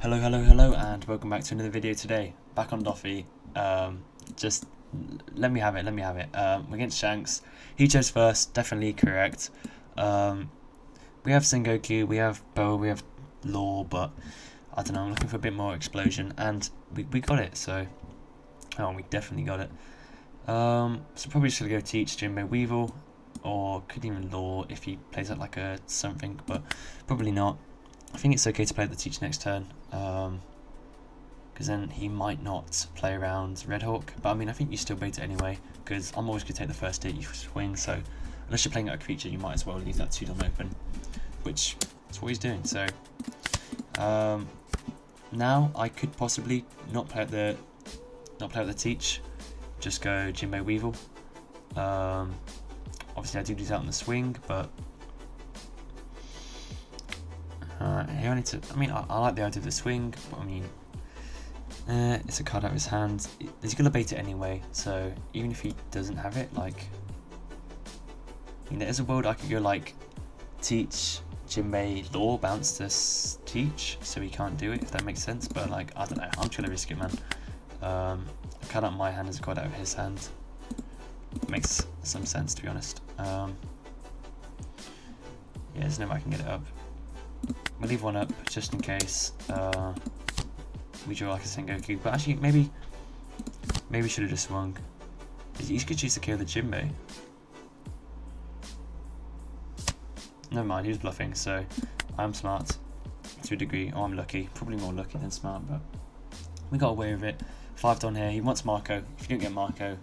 Hello, and welcome back to another video today. Back on BDoffy. Just let me have it. Against Shanks. He chose first, definitely correct. We have Sengoku, we have Boa, we have Law, but I don't know, I'm looking for a bit more explosion, and we got it, so we definitely got it. So probably just gonna go teach Jinbei Weevil, or could even Law if he plays it like a something, but probably not. I think it's okay to play at the teach next turn, because then he might not play around Red Hawk, but I mean I think you still bait it anyway, because I'm always going to take the first hit you swing, so unless you're playing out a creature you might as well leave that 2-dom open, which is what he's doing. So now I could possibly not play at the teach, just go Jinbei Weevil. Obviously I do that on the swing, but he only to, I mean, I like the idea of the swing, but I mean, it's a card out of his hand. He's gonna bait it anyway, so even if he doesn't have it, like, I mean, there's a world I could go like teach Jinbei Law, bounce this teach, so he can't do it, if that makes sense. But like, I don't know, I'm just gonna risk it, man. A card out of my hand is a card out of his hand. Makes some sense, to be honest. Yeah, there's no way I can get it up. We'll leave one up just in case we draw like a Sengoku, but actually maybe we should have just swung. You could choose to kill the Jinbei. Never mind, he was bluffing, so I'm smart to a degree, or I'm lucky, probably more lucky than smart, but we got away with it. 5 down here, he wants Marco. If you don't get Marco,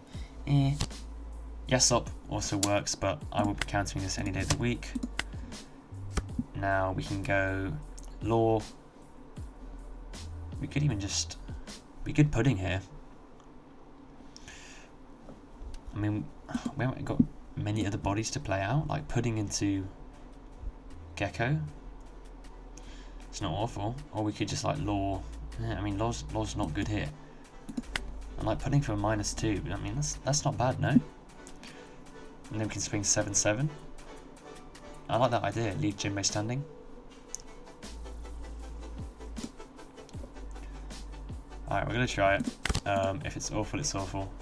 Yesop also works, but I will be countering this any day of the week. Now we can go Law. We could even just, we could pudding here. I mean, we haven't got many other bodies to play out, like pudding into Gecko. It's not awful. Or we could just like Law. Yeah, I mean, Law's not good here. And like pudding for a -2, but I mean that's not bad, no? And then we can swing 7/7. I like that idea, leave Jinbei standing. Alright, we're going to try it. If it's awful, it's awful.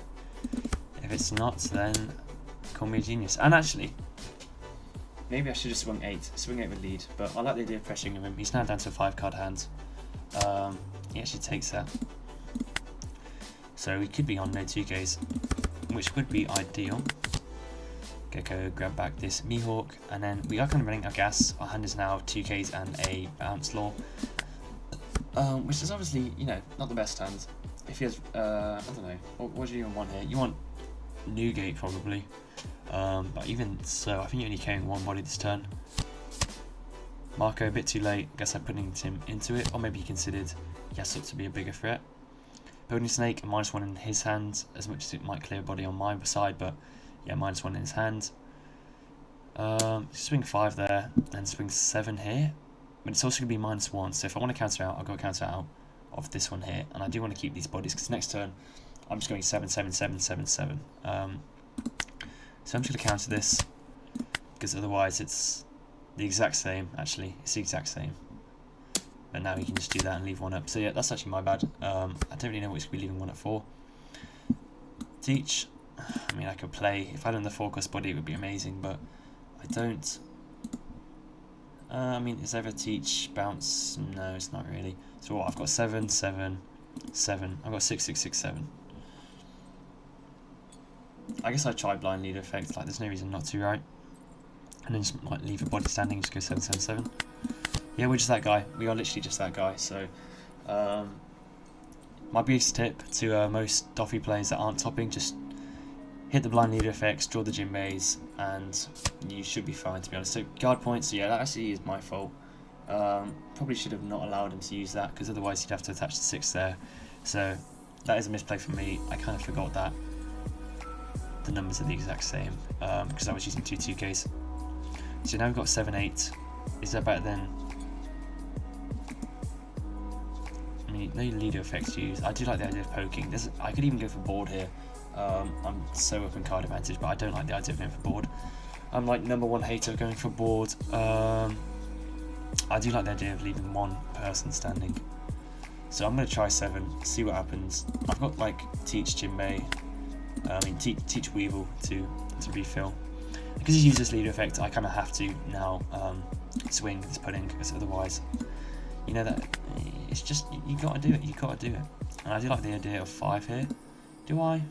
If it's not, then call me a genius. And actually, maybe I should have swung 8. Swing 8 would lead, but I like the idea of pressuring him. He's now down to a 5-card hand. He actually takes that. So we could be on no 2Ks, which would be ideal. Gecko, grab back this Mihawk, and then we are kind of running out of gas. Our hand is now 2Ks and a bounce Law, which is obviously, you know, not the best hand. If he has, I don't know, what do you even want here? You want Newgate probably, but even so, I think you're only carrying one body this turn. Marco a bit too late. I guess I'm putting him into it, or maybe he considered Yasup to be a bigger threat. Building Snake, -1 in his hand, as much as it might clear a body on my side, but yeah, -1 in his hand. Swing 5 there, and swing 7 here. But it's also going to be -1, so if I want to counter out, I'll go counter out of this one here. And I do want to keep these bodies, because next turn, I'm just going 7/7/7/7/7. So I'm just going to counter this, because otherwise it's the exact same, actually. It's the exact same. But now he can just do that and leave 1 up. So yeah, that's actually my bad. I don't really know what he's going to be leaving 1 up for. Teach. I mean, I could play, if I had done the 4-cost body it would be amazing, but I don't. I mean, is there a teach bounce? No, it's not really. So what, I've got 7/7/7. I've got 6/6/6/7. I guess I try blind leader effect, like there's no reason not to, right? And then just like leave a body standing and just go 7/7/7. Yeah, we're just that guy. We are literally just that guy, so my biggest tip to most Doffy players that aren't topping, just hit the blind leader effects, draw the Jinbeis, and you should be fine, to be honest. So guard points, yeah, that actually is my fault. Probably should have not allowed him to use that, because otherwise he'd have to attach the 6 there. So that is a misplay for me. I kind of forgot that the numbers are the exact same, because I was using 2 2Ks. So now we've got 7/8. Is that better than? I mean, no leader effects used. I do like the idea of poking. I could even go for board here. I'm so up in card advantage, but I don't like the idea of going for board. I'm like #1 hater going for board. I do like the idea of leaving 1 person standing. So I'm going to try 7, see what happens. I've got like Teach Jinbei, Teach Weevil to refill. Because he uses this leader effect, I kind of have to now swing this pudding, because otherwise, you know that it's just, you got to do it, And I do like the idea of 5 here. Do I?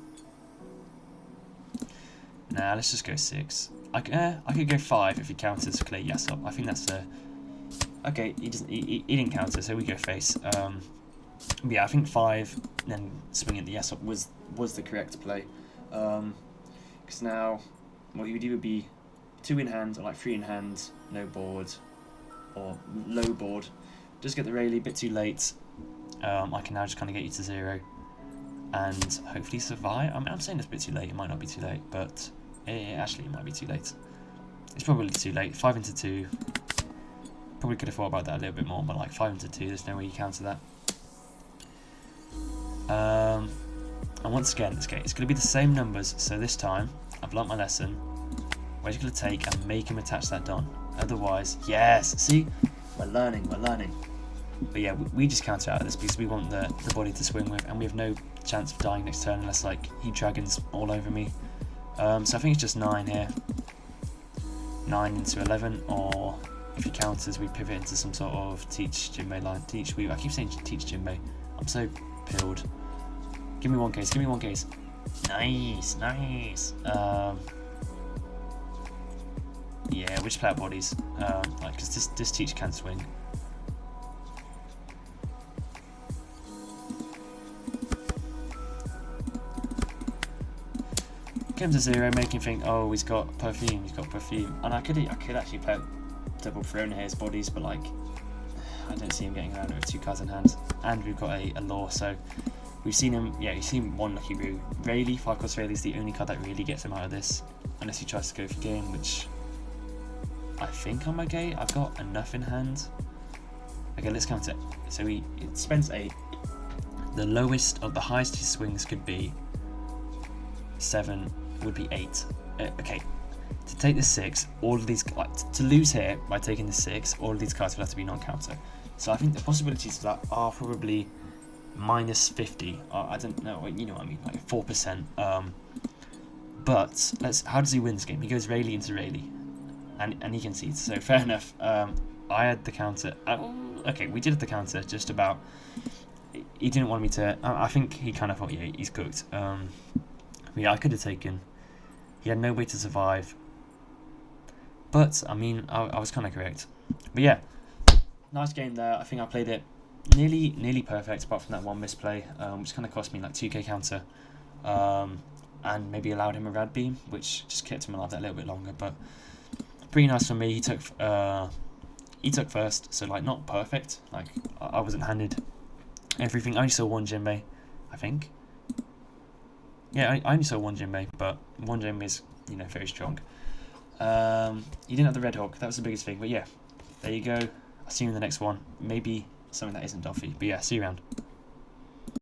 Nah, let's just go 6. I could go 5 if he counters to clear yes up. I think that's the... Okay, he didn't counter, so we go face. But yeah, I think 5, then swinging the yes up was the correct play. Because now, what he would do would be 2 in hand, or like 3 in hand, no board, or low board. Just get the Rayleigh, a bit too late. I can now just kind of get you to 0, and hopefully survive. I mean, I'm saying it's a bit too late, it might not be too late, but actually it might be too late. It's probably too late. 5 into 2. Probably could have thought about that a little bit more, but like 5 into 2, there's no way you counter that. And once again, it's going to be the same numbers, so this time, I've learnt my lesson. We're just going to take and make him attach that Don. Otherwise, yes, see? We're learning. But yeah, we just counter out of this because we want the body to swing with, and we have no chance of dying next turn unless like he dragons all over me. So I think it's just 9 here. 9 into 11, or if he counters, we pivot into some sort of Teach Jinbei line. Teach Weave. I keep saying Teach Jinbei. I'm so pilled. Give me one case. Nice. Yeah, we just play out bodies. Like, because this Teach can swing. Get him to 0, make him think, oh, he's got perfume. And I could actually play double throne here as bodies, but like, I don't see him getting around it with 2 cards in hand. And we've got a law, so we've seen him, yeah, you've seen one lucky brew. Rayleigh, 5 cost Rayleigh is the only card that really gets him out of this, unless he tries to go for game, which I think I'm okay. I've got enough in hand. Okay, let's count it. So it spends 8. The lowest, or the highest his swings could be 7, would be 8. Okay, to take the 6, all of these, like, to lose here by taking the 6, all of these cards will have to be non-counter. So I think the possibilities of that are probably minus 50. I don't know, you know what I mean, like 4%. But how does he win this game? He goes Rayleigh into Rayleigh, and he concedes. So fair enough. I had the counter. Okay, we did the counter just about. He didn't want me to. I think he kind of thought, yeah, he's cooked. Yeah, I could have taken. He had no way to survive. But I mean, I was kind of correct. But yeah, nice game there. I think I played it nearly perfect, apart from that one misplay, which kind of cost me like 2k counter, and maybe allowed him a rad beam, which just kept him alive that little bit longer. But pretty nice for me. He took first, so like not perfect. Like I wasn't handed everything. I only saw one Jinbei, I think. Yeah, I only saw one Jinbei, but one Jinbei is, you know, very strong. You didn't have the Red Hawk, that was the biggest thing. But yeah, there you go. I'll see you in the next one. Maybe something that isn't Doffy. But yeah, see you around.